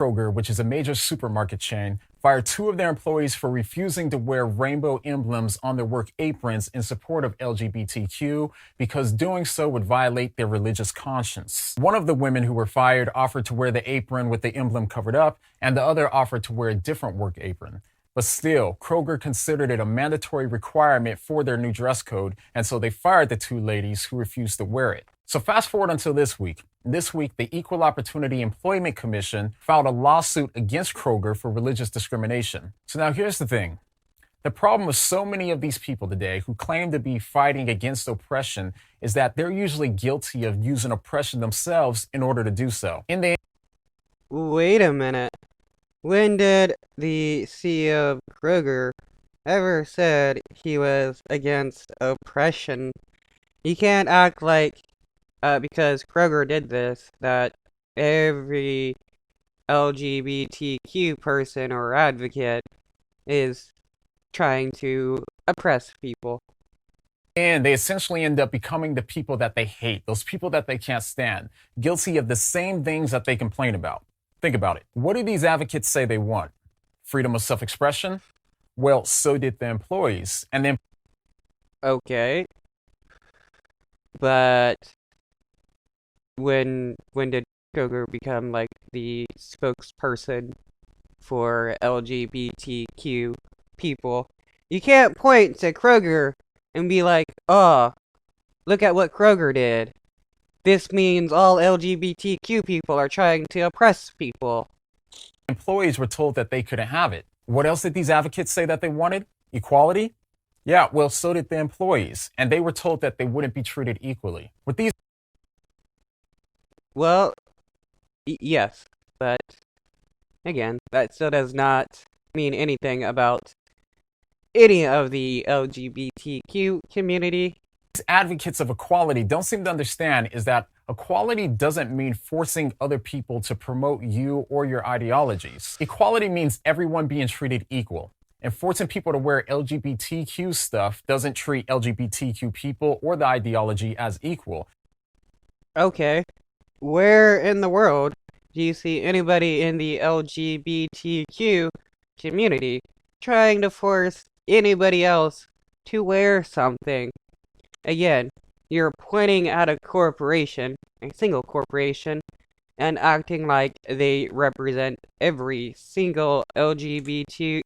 Kroger, which is a major supermarket chain, fired two of their employees for refusing to wear rainbow emblems on their work aprons in support of LGBTQ because doing so would violate their religious conscience. One of the women who were fired offered to wear the apron with the emblem covered up, and the other offered to wear a different work apron. But still, Kroger considered it a mandatory requirement for their new dress code, and so they fired the two ladies who refused to wear it. So fast forward until this week. This week, the Equal Opportunity Employment Commission filed a lawsuit against Kroger for religious discrimination. So now here's the thing. The problem with so many of these people today who claim to be fighting against oppression is that they're usually guilty of using oppression themselves in order to do so. Wait a minute. When did the CEO of Kroger ever said he was against oppression? You can't act like, because Kroger did this, that every LGBTQ person or advocate is trying to oppress people. And they essentially end up becoming the people that they hate, those people that they can't stand, guilty of the same things that they complain about. Think about it. What do these advocates say they want? Freedom of self-expression? Well, so did the employees. And then Okay, but when did Kroger become like the spokesperson for LGBTQ people? You can't point to Kroger and be like, oh, look at what Kroger did. This means all LGBTQ people are trying to oppress people. employees were told that they couldn't have it. What else did these advocates say that they wanted? Equality? Yeah, well, so did the employees. And they were told that they wouldn't be treated equally. With these Well, yes, but again, that still does not mean anything about any of the LGBTQ community. advocates of equality don't seem to understand is that equality doesn't mean forcing other people to promote you or your ideologies. Equality means everyone being treated equal. And forcing people to wear LGBTQ stuff doesn't treat LGBTQ people or the ideology as equal. Okay, where in the world do you see anybody in the LGBTQ community trying to force anybody else to wear something? Again, you're pointing at a corporation, a single corporation, and acting like they represent every single LGBTQ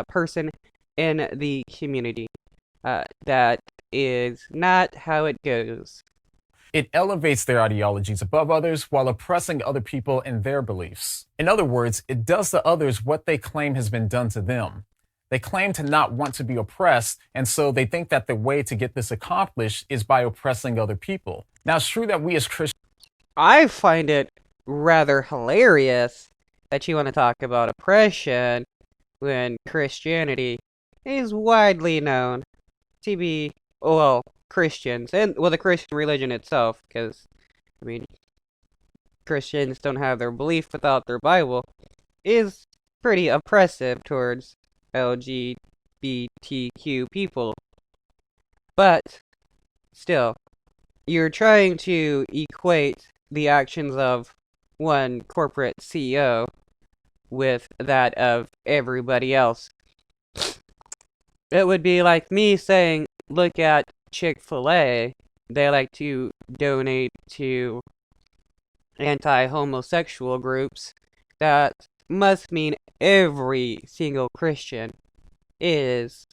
person in the community. That is not how it goes. It elevates their ideologies above others while oppressing other people in their beliefs. In other words, it does to others what they claim has been done to them. They claim to not want to be oppressed, and so they think that the way to get this accomplished is by oppressing other people. Now, it's true that we as Christians I find it rather hilarious that you want to talk about oppression when Christianity is widely known to be, well, Christians, and, well, the Christian religion itself, because, I mean, Christians don't have their belief without their Bible, is pretty oppressive towards LGBTQ people. But, still, you're trying to equate the actions of one corporate CEO with that of everybody else. It would be like me saying, look at Chick-fil-A. They like to donate to anti-homosexual groups. That must mean every single Christian is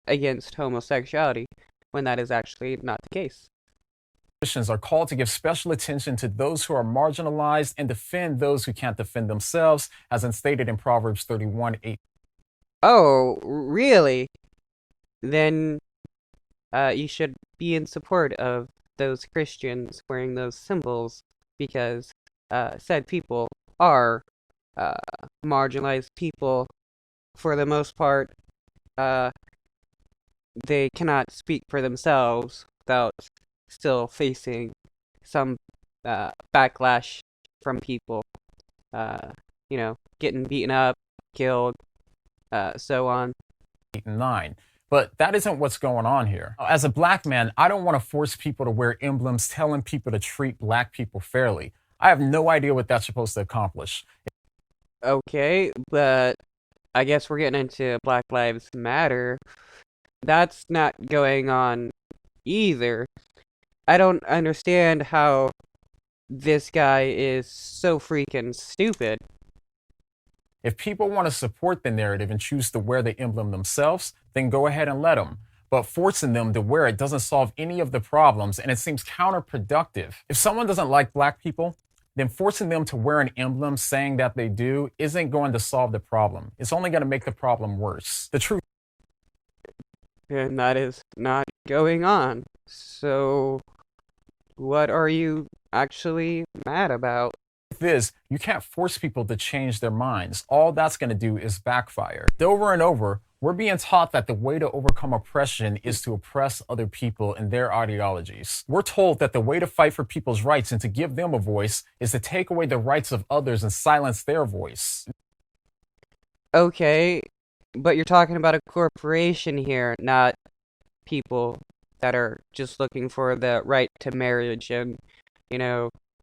against homosexuality, when that is actually not the case. are called to give special attention to those who are marginalized and defend those who can't defend themselves, as stated in Proverbs 31:8. Oh, really? Then you should be in support of those Christians wearing those symbols, because said people are marginalized people for the most part. They cannot speak for themselves without still facing some backlash from people. Getting beaten up, killed, so on. 8 and 9. But that isn't what's going on here. As a black man, I don't want to force people to wear emblems telling people to treat black people fairly. I have no idea what that's supposed to accomplish. Okay, but I guess we're getting into Black Lives Matter. That's not going on either. I don't understand how this guy is so freaking stupid. If people want to support the narrative and choose to wear the emblem themselves, then go ahead and let them. But forcing them to wear it doesn't solve any of the problems, and it seems counterproductive. If someone doesn't like black people, then forcing them to wear an emblem saying that they do isn't going to solve the problem. It's only going to make the problem worse. The truth And that is not going on. So, what are you actually mad about? is, you can't force people to change their minds. All that's going to do is backfire. Over and over, we're being taught that the way to overcome oppression is to oppress other people and their ideologies. We're told that the way to fight for people's rights and to give them a voice is to take away the rights of others and silence their voice. Okay, but you're talking about a corporation here, not people that are just looking for the right to marriage and,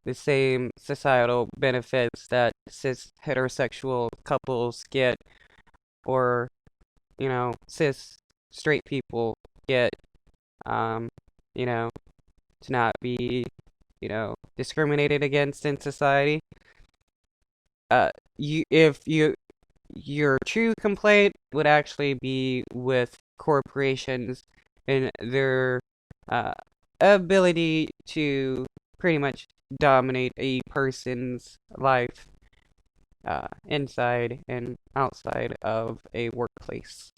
the same societal benefits that cis heterosexual couples get, or, cis straight people get, um, to not be, discriminated against in society. Your true complaint would actually be with corporations and their ability to pretty much dominate a person's life inside and outside of a workplace.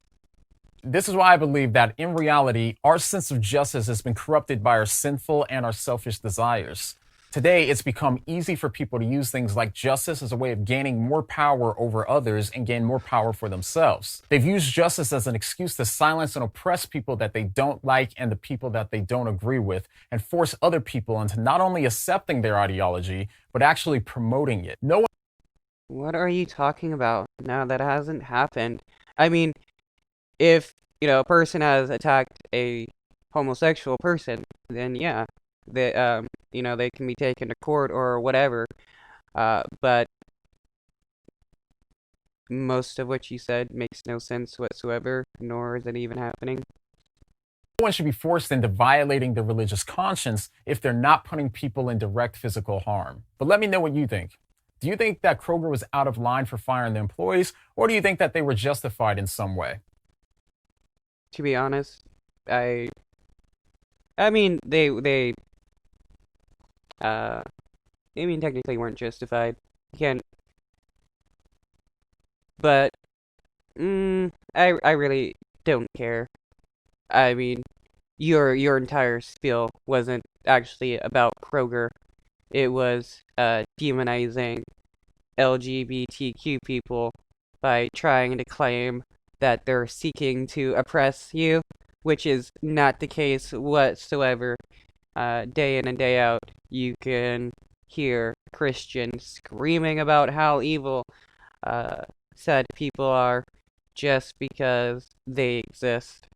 This is why I believe that in reality, our sense of justice has been corrupted by our sinful and our selfish desires. Today, it's become easy for people to use things like justice as a way of gaining more power over others and gain more power for themselves. They've used justice as an excuse to silence and oppress people that they don't like and the people that they don't agree with, and force other people into not only accepting their ideology, but actually promoting it. No one What are you talking about? No, that hasn't happened. I mean, if, a person has attacked a homosexual person, then yeah, they can be taken to court or whatever. But most of what you said makes no sense whatsoever, nor is it even happening. one should be forced into violating their religious conscience if they're not putting people in direct physical harm. But let me know what you think. Do you think that Kroger was out of line for firing the employees, or do you think that they were justified in some way? To be honest, I mean uh technically weren't justified. You can't, but I really don't care. I mean, your entire spiel wasn't actually about Kroger. It was demonizing LGBTQ people by trying to claim that they're seeking to oppress you, which is not the case whatsoever. Day in and day out, you can hear Christians screaming about how evil said people are just because they exist.